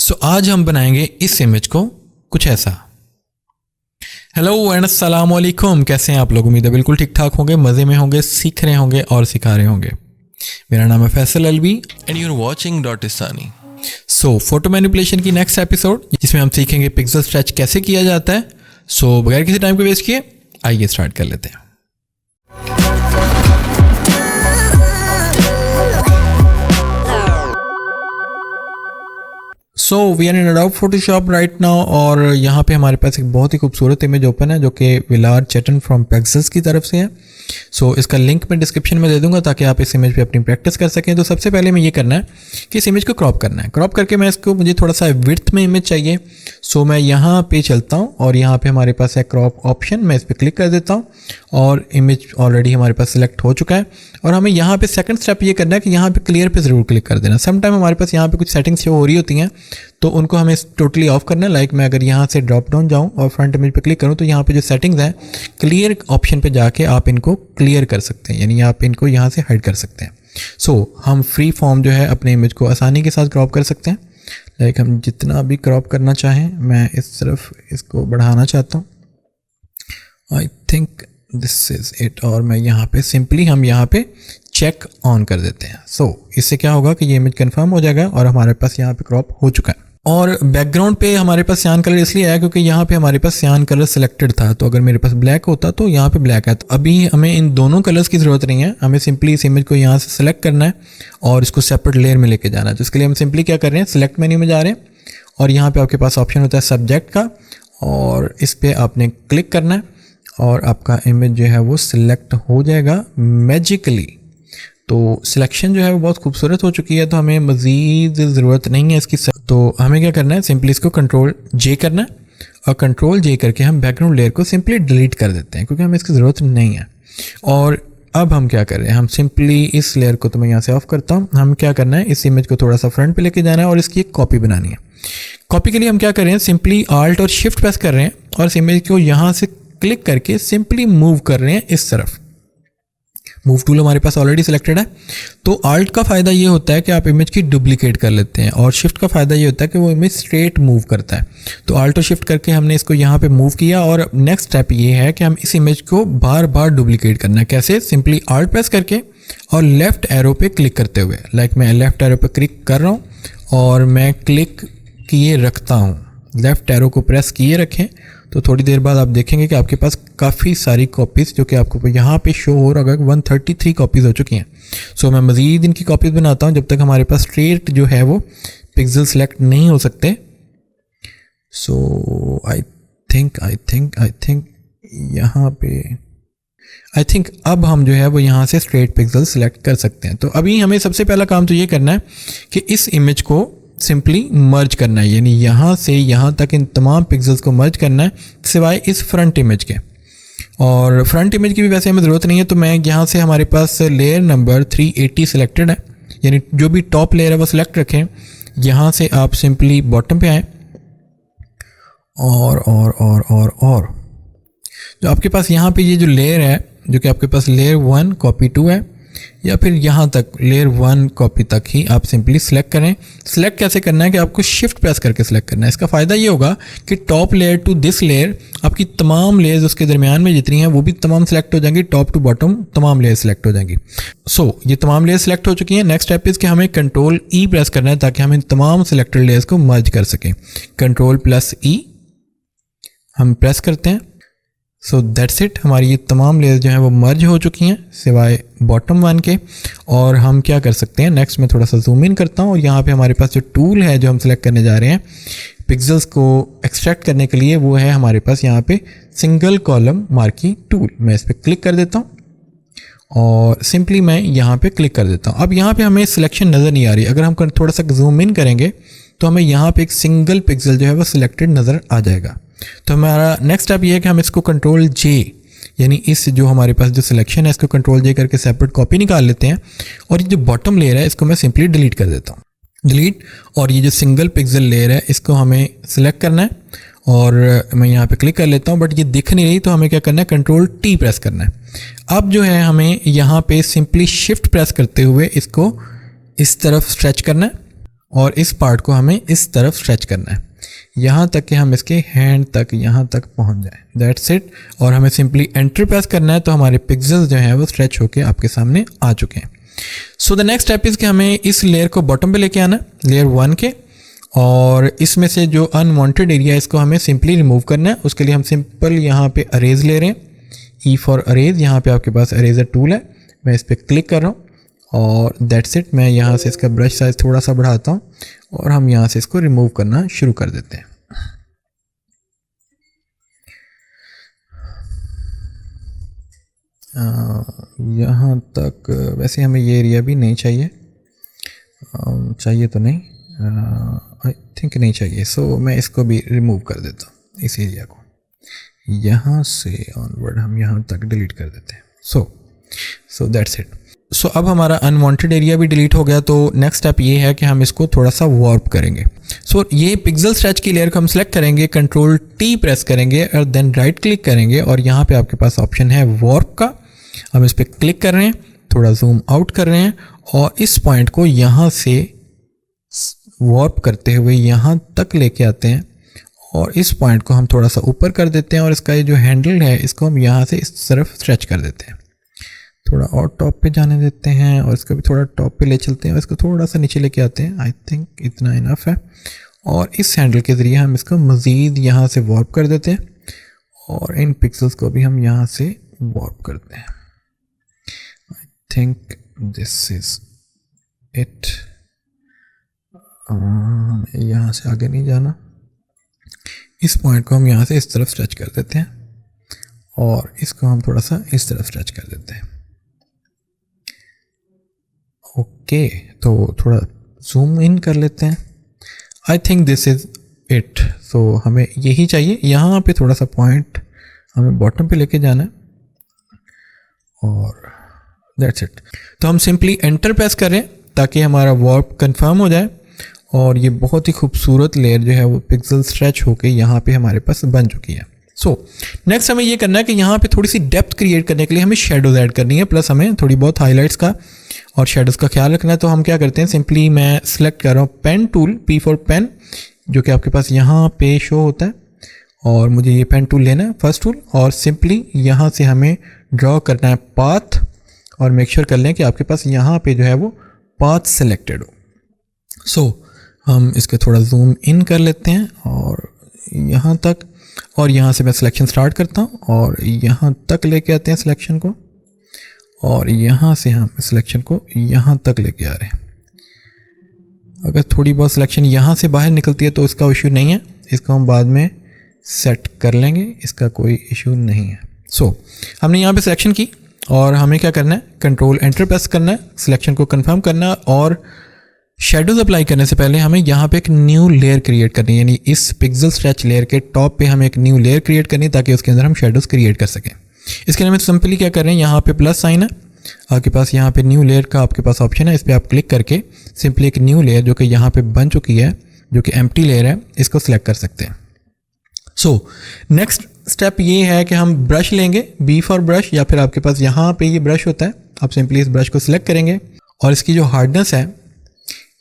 सो आज हम बनाएंगे इस इमेज को कुछ ऐसा। हेलो एंड अस्सलाम वालेकुम, कैसे हैं आप लोग? उम्मीद है बिल्कुल ठीक ठाक होंगे, मज़े में होंगे, सीख रहे होंगे और सिखा रहे होंगे। मेरा नाम है Faisal Alvi and you are watching डॉटिस्तानी। सो फोटो मैनिपुलेशन की नेक्स्ट एपिसोड, जिसमें हम सीखेंगे पिक्सल स्ट्रेच कैसे किया जाता है। सो बगैर किसी टाइम को वेस्ट किए आइए स्टार्ट कर लेते हैं। So we are in Adobe Photoshop right now और यहाँ पे हमारे पास एक बहुत ही खूबसूरत इमेज ओपन है जो कि विलार चेटन फ्रॉम पिक्सेल्स की तरफ से है। सो इसका लिंक मैं डिस्क्रिप्शन में दे दूंगा ताकि आप इस इमेज पे अपनी प्रैक्टिस कर सकें। तो सबसे पहले मैं ये करना है कि इस इमेज को क्रॉप करना है। क्रॉप करके मैं इसको, मुझे थोड़ा सा विड्थ में इमेज चाहिए। सो मैं यहाँ पे चलता हूँ और यहाँ पे हमारे पास है क्रॉप ऑप्शन, मैं इस पर क्लिक कर देता हूँ और इमेज ऑलरेडी हमारे पास सिलेक्ट हो चुका है। और हमें यहाँ पे सेकंड स्टेप ये करना है कि यहाँ पे क्लियर पे ज़रूर क्लिक कर देना। सम टाइम हमारे पास यहाँ पे कुछ सेटिंग्स शो हो रही होती हैं तो उनको हमें टोटली ऑफ करना है। लाइक मैं अगर यहाँ से ड्रॉप डाउन जाऊँ और फ्रंट इमेज पे क्लिक करूँ तो यहाँ पे जो सेटिंग्स हैं क्लियर ऑप्शन पे जाके आप इनको क्लियर कर सकते हैं, यानी आप इनको यहाँ से हाइड कर सकते हैं। सो हम फ्री फॉर्म जो है अपने इमेज को आसानी के साथ क्रॉप कर सकते हैं। लाइक हम जितना भी क्रॉप करना चाहें, मैं इस तरफ इसको बढ़ाना चाहता हूँ। आई थिंक दिस इज़ इट। और मैं यहाँ पे सिंपली हम यहाँ पे चेक ऑन कर देते हैं। सो इससे क्या होगा कि ये इमेज कंफर्म हो जाएगा और हमारे पास यहाँ पे क्रॉप हो चुका है। और बैकग्राउंड पे हमारे पास सियान कलर इसलिए आया क्योंकि यहाँ पे हमारे पास सियान कलर सिलेक्टेड था। तो अगर मेरे पास ब्लैक होता तो यहाँ पे ब्लैक है। तो अभी हमें इन दोनों कलर्स की ज़रूरत नहीं है, हमें सिंपली इस इमेज को यहाँ से सिलेक्ट करना है और इसको सेपरेट लेयर में लेके जाना है। तो इसके लिए हम सिंपली क्या कर रहे हैं, सिलेक्ट मेन्यू में जा रहे हैं और यहाँ पर आपके पास ऑप्शन होता है सब्जेक्ट का और इस पर आपने क्लिक करना है और आपका इमेज जो है वो सिलेक्ट हो जाएगा मैजिकली। तो सिलेक्शन जो है वो बहुत खूबसूरत हो चुकी है, तो हमें मज़ीद ज़रूरत नहीं है इसकी। तो हमें क्या करना है, सिंपली इसको कंट्रोल जे करना है और कंट्रोल जे करके हम बैकग्राउंड लेयर को सिंपली डिलीट कर देते हैं क्योंकि हमें इसकी ज़रूरत नहीं है। और अब हम क्या कर रहे हैं, हम सिंपली इस लेयर को, तो मैं यहाँ से ऑफ करता हूँ। हम क्या करना है, इस इमेज को थोड़ा सा फ्रंट पे लेके जाना है और इसकी एक कॉपी बनानी है। कॉपी के लिए हम क्या कर रहे हैं, सिंपली आल्ट और शिफ्ट प्रेस कर रहे हैं और इस इमेज को यहाँ से क्लिक करके सिंपली मूव कर रहे हैं इस तरफ। मूव टूल हमारे पास ऑलरेडी सिलेक्टेड है। तो आल्ट का फ़ायदा ये होता है कि आप इमेज की डुप्लीकेट कर लेते हैं और शिफ्ट का फ़ायदा ये होता है कि वो इमेज स्ट्रेट मूव करता है। तो आल्ट और शिफ्ट करके हमने इसको यहाँ पे मूव किया और नेक्स्ट स्टेप ये है कि हम इस इमेज को बार बार डुप्लीकेट करना है। कैसे? सिंपली आल्ट प्रेस करके और लेफ़्ट एरो पे क्लिक करते हुए। लाइक मैं लेफ़्ट एरो पे क्लिक कर रहा हूँ और मैं क्लिक किए रखता हूँ। लेफ़्ट एरो को प्रेस किए रखें तो थोड़ी देर बाद आप देखेंगे कि आपके पास काफ़ी सारी कॉपीज़ जो कि आपको यहाँ पे शो हो रहा है 133 कॉपीज़ हो चुकी हैं। सो मैं मज़ीद इनकी कॉपीज़ बनाता हूँ जब तक हमारे पास स्ट्रेट जो है वो पिक्सल सेलेक्ट नहीं हो सकते। सो आई थिंक यहाँ पे अब हम जो है वो यहाँ से स्ट्रेट पिक्सल सेलेक्ट कर सकते हैं। तो अभी हमें सबसे पहला काम तो ये करना है कि इस इमेज को सिंपली मर्ज करना है, यानी यहाँ से यहाँ तक इन तमाम पिक्सल्स को मर्ज करना है सिवाय इस फ्रंट इमेज के। और फ्रंट इमेज की भी वैसे हमें ज़रूरत नहीं है, तो मैं यहाँ से, हमारे पास लेयर नंबर 380 सिलेक्टेड है, यानी जो भी टॉप लेयर है वो सिलेक्ट रखें। यहाँ से आप सिंपली बॉटम पे आएँ और जो आपके पास यहाँ पे ये जो लेयर है, जो कि आपके पास लेयर 1 कॉपी 2 है, या फिर यहाँ तक लेयर 1 कॉपी तक ही आप सिंपली सिलेक्ट करें। सिलेक्ट कैसे करना है कि आपको शिफ्ट प्रेस करके सिलेक्ट करना है। इसका फ़ायदा ये होगा कि top layer to this layer, आपकी तमाम लेयर्स उसके दरमियान में जितनी हैं वो भी तमाम सिलेक्ट हो जाएंगी। टॉप टू बॉटम तमाम लेयर सिलेक्ट हो जाएंगी। सो ये तमाम लेयर सिलेक्ट हो चुकी हैं। नेक्स्ट स्टेप इज़ कि हमें कंट्रोल ई प्रेस करना है ताकि हम इन तमाम सिलेक्टेड लेयर्स को मर्ज कर सकें। कंट्रोल प्लस ई हम प्रेस करते हैं। सो दैट्स इट, हमारी ये तमाम लेयर्स जो हैं वो मर्ज हो चुकी हैं सिवाय बॉटम 1 के। और हम क्या कर सकते हैं, नेक्स्ट मैं थोड़ा सा जूम इन करता हूँ और यहाँ पे हमारे पास जो टूल है जो हम सिलेक्ट करने जा रहे हैं पिक्सल्स को एक्सट्रैक्ट करने के लिए, वो है हमारे पास यहाँ पे सिंगल कॉलम मार्किंग टूल। मैं इस पर क्लिक कर देता हूँ और सिंपली मैं यहाँ पे क्लिक कर देता हूँ। अब यहाँ पे हमें सिलेक्शन नज़र नहीं आ रही। अगर हम थोड़ा सा जूम इन करेंगे तो हमें यहाँ पे एक सिंगल पिक्सल जो है वो सिलेक्टेड नज़र आ जाएगा। तो हमारा नेक्स्ट स्टेप ये है कि हम इसको कंट्रोल जे, यानी इस जो हमारे पास जो सिलेक्शन है इसको कंट्रोल जे करके सेपरेट कॉपी निकाल लेते हैं और ये जो बॉटम लेयर है इसको मैं सिंपली डिलीट कर देता हूँ। डिलीट। और ये जो सिंगल पिक्सल लेयर है इसको हमें सिलेक्ट करना है और मैं यहाँ पे क्लिक कर लेता हूँ, बट ये दिख नहीं रही। तो हमें क्या करना है, कंट्रोल टी प्रेस करना है। अब जो है हमें यहाँ पे सिंपली शिफ्ट प्रेस करते हुए इसको इस तरफ स्ट्रेच करना है और इस पार्ट को हमें इस तरफ स्ट्रेच करना है यहाँ तक कि हम इसके हैंड तक यहाँ तक पहुँच जाए, दैट्स इट। और हमें सिंपली एंटर प्रेस करना है तो हमारे पिक्सेल्स जो हैं वो स्ट्रेच होके आपके सामने आ चुके हैं। So the next step is कि हमें इस लेयर को बॉटम पे लेके आना है, लेयर 1 के, और इसमें से जो अनवांटेड एरिया है इसको हमें सिंपली रिमूव करना है। उसके लिए हम सिंपल यहाँ पे अरेज ले रहे हैं, ई फॉर अरेज। यहाँ पे आपके पास अरेजर टूल है, मैं इस पर क्लिक कर रहा हूँ और दैट्स इट। मैं यहाँ से इसका ब्रश साइज थोड़ा सा बढ़ाता हूँ और हम यहाँ से इसको रिमूव करना शुरू कर देते हैं। यहाँ तक वैसे हमें ये एरिया भी नहीं चाहिए, चाहिए तो नहीं, आई थिंक नहीं चाहिए। सो मैं इसको भी रिमूव कर देता हूँ, इस एरिया को यहाँ से ऑनवर्ड हम यहाँ तक डिलीट कर देते हैं। So that's it. सो अब हमारा अनवांटेड एरिया भी डिलीट हो गया। तो नेक्स्ट स्टेप ये है कि हम इसको थोड़ा सा वार्प करेंगे। सो ये पिक्सल स्ट्रेच की लेयर को हम सेलेक्ट करेंगे, कंट्रोल टी प्रेस करेंगे और देन राइट क्लिक करेंगे और यहाँ पे आपके पास ऑप्शन है वार्प का। हम इस पर क्लिक कर रहे हैं, थोड़ा जूम आउट कर रहे हैं और इस पॉइंट को यहाँ से वार्प करते हुए यहाँ तक लेके आते हैं और इस पॉइंट को हम थोड़ा सा ऊपर कर देते हैं और इसका ये जो हैंडल है इसको हम यहाँ से इस तरफ स्ट्रेच कर देते हैं, थोड़ा और टॉप पे जाने देते हैं और इसको भी थोड़ा टॉप पे ले चलते हैं और इसको थोड़ा सा नीचे लेके आते हैं। आई थिंक इतना इनफ है। और इस हैंडल के ज़रिए हम इसको मज़ीद यहाँ से वार्प कर देते हैं और इन पिक्सल्स को भी हम यहाँ से वार्प करते हैं। I think this is it. यहाँ से आगे नहीं जाना, इस पॉइंट को हम यहाँ से इस तरफ स्ट्रेच कर देते हैं और इसको हम थोड़ा सा इस तरफ स्ट्रेच कर देते हैं। ओके, तो थोड़ा जूम इन कर लेते हैं। I think this is it. So हमें यही चाहिए, यहाँ पे थोड़ा सा पॉइंट हमें बॉटम पे लेके जाना है और दैट्स इट। तो हम सिंपली एंटर प्रेस करें ताकि हमारा वार्प कंफर्म हो जाए और ये बहुत ही खूबसूरत लेयर जो है वो पिक्सल स्ट्रेच होके यहाँ पे हमारे पास बन चुकी है। सो नेक्स्ट हमें ये करना है कि यहाँ पे थोड़ी सी डेप्थ क्रिएट करने के लिए हमें शेडोज ऐड करनी है, प्लस हमें थोड़ी बहुत हाइलाइट्स का और शेडोज़ का ख्याल रखना है। तो हम क्या करते हैं, सिंपली मैं सिलेक्ट कर रहा हूँ pen tool, P for pen, जो कि आपके पास यहाँ पे शो होता है और मुझे ये पेन टूल लेना है, फर्स्ट टूल, और सिंपली यहाँ से हमें ड्रॉ करना है पाथ और मेक श्योर कर लें कि आपके पास यहाँ पे जो है वो पाथ सेलेक्टेड हो। सो हम इसके थोड़ा जूम इन कर लेते हैं और यहाँ तक, और यहाँ से मैं सिलेक्शन स्टार्ट करता हूँ और यहाँ तक लेके आते हैं सिलेक्शन को और यहाँ से हम सिलेक्शन को यहाँ तक लेके आ रहे हैं। अगर थोड़ी बहुत सिलेक्शन यहाँ से बाहर निकलती है तो इसका इशू नहीं है, इसको हम बाद में सेट कर लेंगे, इसका कोई इशू नहीं है। सो हमने यहाँ पे सिलेक्शन की और हमें क्या करना है, कंट्रोल एंटर प्रेस करना है, सिलेक्शन को कंफर्म करना और शेडोज अप्लाई करने से पहले हमें यहाँ पे एक न्यू लेयर क्रिएट करनी है, यानी इस पिक्सल स्ट्रेच लेयर के टॉप पे हमें एक न्यू लेयर क्रिएट करनी है ताकि उसके अंदर हम शेडोज क्रिएट कर सकें। इसके लिए हम सिंपली क्या कर रहे हैं, यहाँ पे प्लस साइन है आपके पास, यहाँ पे न्यू लेयर का आपके पास ऑप्शन है, इस पर आप क्लिक करके सिंपली एक न्यू लेयर जो कि यहाँ पे बन चुकी है, जो कि एम्प्टी लेयर है, इसको सिलेक्ट कर सकते हैं। सो नेक्स्ट स्टेप ये है कि हम ब्रश लेंगे, बी फॉर ब्रश, या फिर आपके पास यहाँ पे ये ब्रश होता है, आप सिंपली इस ब्रश को सिलेक्ट करेंगे और इसकी जो हार्डनेस है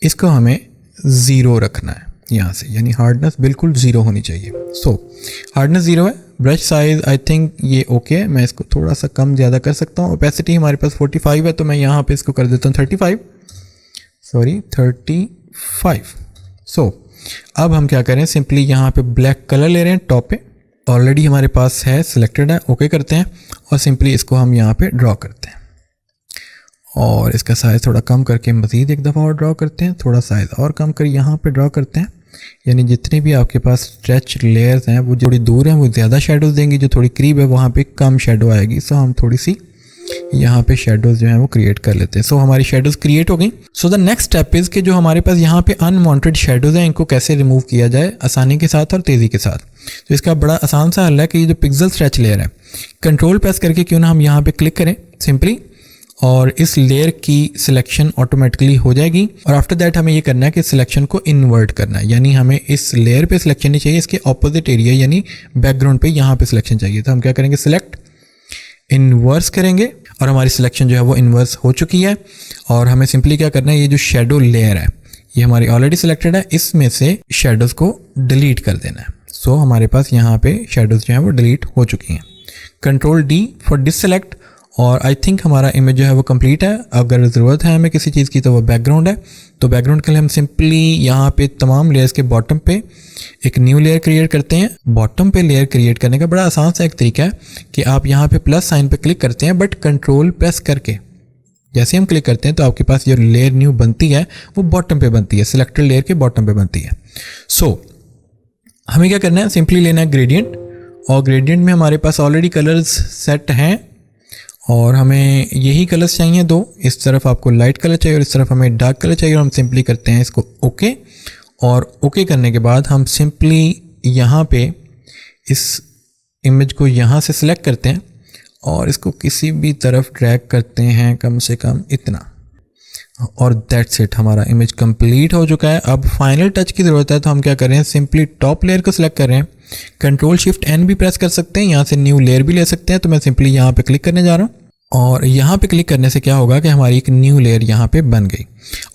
इसको हमें 0 रखना है यहाँ से, यानी हार्डनेस बिल्कुल 0 होनी चाहिए। सो हार्डनेस 0 है। ब्रश साइज आई थिंक ये ओके है, मैं इसको थोड़ा सा कम ज़्यादा कर सकता हूँ। ओपेसिटी हमारे पास 45 है तो मैं यहाँ पे इसको कर देता हूँ 35। सो अब हम क्या करें, सिंपली यहाँ पे ब्लैक कलर ले रहे हैं टॉप पे, ऑलरेडी हमारे पास है, सिलेक्टेड है, ओके करते हैं और सिंपली इसको हम यहाँ पे ड्रॉ करते हैं और इसका साइज़ थोड़ा कम करके मज़ीद एक दफ़ा और ड्रॉ करते हैं, थोड़ा साइज़ और कम कर यहाँ पे ड्रॉ करते हैं, यानी जितने भी आपके पास स्ट्रेच लेयर्स हैं वो थोड़ी दूर हैं वो ज़्यादा शेडोज़ देंगी, जो थोड़ी करीब है वहाँ पे कम शेडो आएगी। सो हम थोड़ी सी यहाँ पे शेडोज़ जो हैं वो क्रिएट कर लेते हैं। सो हमारी शेडोज़ क्रिएट हो गई। So the next step is कि जो हमारे पास यहाँ पे अनवांटेड शेडोज़ हैं इनको कैसे रिमूव किया जाए आसानी के साथ और तेज़ी के साथ। तो इसका बड़ा आसान सा हल है कि ये जो पिक्सल स्ट्रेच लेयर है, कंट्रोल प्रेस करके क्यों ना हम यहाँ पे क्लिक करें सिंपली, और इस लेयर की सिलेक्शन ऑटोमेटिकली हो जाएगी। और आफ्टर दैट हमें ये करना है कि सिलेक्शन को इन्वर्ट करना है, यानी हमें इस लेयर पे सिलेक्शन नहीं चाहिए, इसके ऑपोजिट एरिया यानी बैकग्राउंड पे यहाँ पे सिलेक्शन चाहिए। तो हम क्या करेंगे, सिलेक्ट इन्वर्स करेंगे और हमारी सिलेक्शन जो है वो इन्वर्स हो चुकी है। और हमें सिंपली क्या करना है, ये जो शेडो लेयर है ये हमारी ऑलरेडी सिलेक्टेड है, इसमें से शेडोज़ को डिलीट कर देना है। सो हमारे पास यहाँ पे शेडोज़ जो है वो डिलीट हो चुकी हैं। कंट्रोल D फॉर डिससेलेक्ट, और आई थिंक हमारा इमेज जो है वो कंप्लीट है। अगर ज़रूरत है हमें किसी चीज़ की तो वो बैकग्राउंड है, तो बैकग्राउंड के लिए हम सिंपली यहाँ पे तमाम लेयर्स के बॉटम पे एक न्यू लेयर क्रिएट करते हैं। बॉटम पे लेयर क्रिएट करने का बड़ा आसान सा एक तरीका है कि आप यहाँ पे प्लस साइन पे क्लिक करते हैं, बट कंट्रोल प्रेस करके जैसे हम क्लिक करते हैं तो आपके पास जो लेयर न्यू बनती है वो बॉटम पे बनती है, सिलेक्टेड लेयर के बॉटम पे बनती है। सो हमें क्या करना है, सिंपली लेना है ग्रेडियंट, और ग्रेडियंट में हमारे पास ऑलरेडी कलर्स सेट हैं और हमें यही कलर्स चाहिए दो। इस तरफ आपको लाइट कलर चाहिए और इस तरफ हमें डार्क कलर चाहिए, और हम सिंपली करते हैं इसको ओके। और ओके करने के बाद हम सिंपली यहाँ पे इस इमेज को यहाँ से सिलेक्ट करते हैं और इसको किसी भी तरफ ड्रैग करते हैं, कम से कम इतना, और दैट्स इट, हमारा इमेज कंप्लीट हो चुका है। अब फाइनल टच की ज़रूरत है, तो हम क्या कर रहे हैं, सिंपली टॉप लेयर को सिलेक्ट कर रहे हैं, कंट्रोल शिफ्ट N भी प्रेस कर सकते हैं, यहाँ से न्यू लेयर भी ले सकते हैं। तो मैं सिंपली यहाँ पे क्लिक करने जा रहा हूँ, और यहाँ पे क्लिक करने से क्या होगा कि हमारी एक न्यू लेयर यहाँ पे बन गई,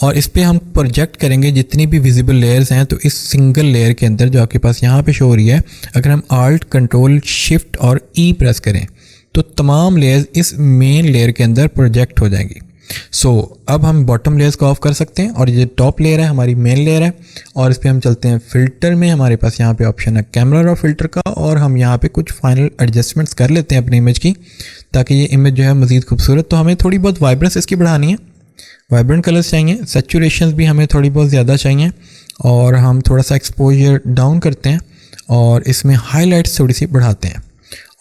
और इस पर हम प्रोजेक्ट करेंगे जितनी भी विजिबल लेयर्स हैं। तो इस सिंगल लेयर के अंदर जो आपके पास यहाँ पे शो हो रही है, अगर हम आल्ट कंट्रोल शिफ्ट और E प्रेस करें तो तमाम लेयर्स इस मेन लेयर के अंदर प्रोजेक्ट हो जाएंगी। सो अब हम बॉटम लेयर्स को ऑफ कर सकते हैं, और ये टॉप लेयर है, हमारी मेन लेयर है, और इस पर हम चलते हैं फ़िल्टर में। हमारे पास यहाँ पे ऑप्शन है कैमरा और फिल्टर का, और हम यहाँ पे कुछ फाइनल एडजस्टमेंट्स कर लेते हैं अपनी इमेज की, ताकि ये इमेज जो है मज़ीद खूबसूरत। तो हमें थोड़ी बहुत वाइब्रेंस इसकी बढ़ानी है, वाइब्रेंट कलर्स चाहिए, सैचुरेशन भी हमें थोड़ी बहुत ज़्यादा चाहिए, और हम थोड़ा सा एक्सपोजर डाउन करते हैं और इसमें हाईलाइट्स थोड़ी सी बढ़ाते हैं।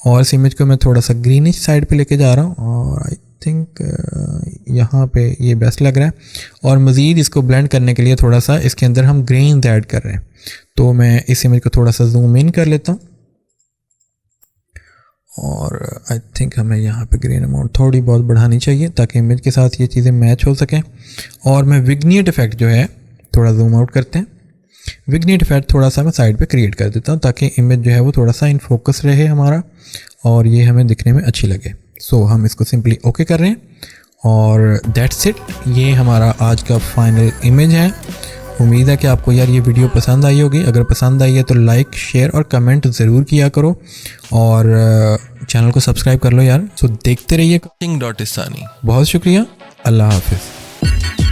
और इस इमेज को मैं थोड़ा सा ग्रीनिश साइड पे लेके जा रहा हूँ, और आई थिंक यहाँ पे ये बेस्ट लग रहा है। और मज़ीद इसको ब्लेंड करने के लिए थोड़ा सा इसके अंदर हम ग्रेन्स ऐड कर रहे हैं, तो मैं इस इमेज को थोड़ा सा जूम इन कर लेता हूँ, और आई थिंक हमें यहाँ पे ग्रेन अमाउंट थोड़ी बहुत बढ़ानी चाहिए ताकि इमेज के साथ ये चीज़ें मैच हो सकें। और मैं विग्नेट इफेक्ट जो है थोड़ा जूम आउट करते हैं, विग्नेट इफेक्ट थोड़ा सा मैं साइड पे क्रिएट कर देता हूँ ताकि इमेज जो है वो थोड़ा सा इन फोकस रहे हमारा, और ये हमें दिखने में अच्छी लगे। सो हम इसको सिंपली ओके कर रहे हैं, और दैट्स इट, ये हमारा आज का फाइनल इमेज है। उम्मीद है कि आपको यार ये वीडियो पसंद आई होगी। अगर पसंद आई है तो लाइक, शेयर और कमेंट ज़रूर किया करो, और चैनल को सब्सक्राइब कर लो यार। सो देखते रहिए। Watching.Isani. बहुत शुक्रिया, अल्लाह हाफिज़।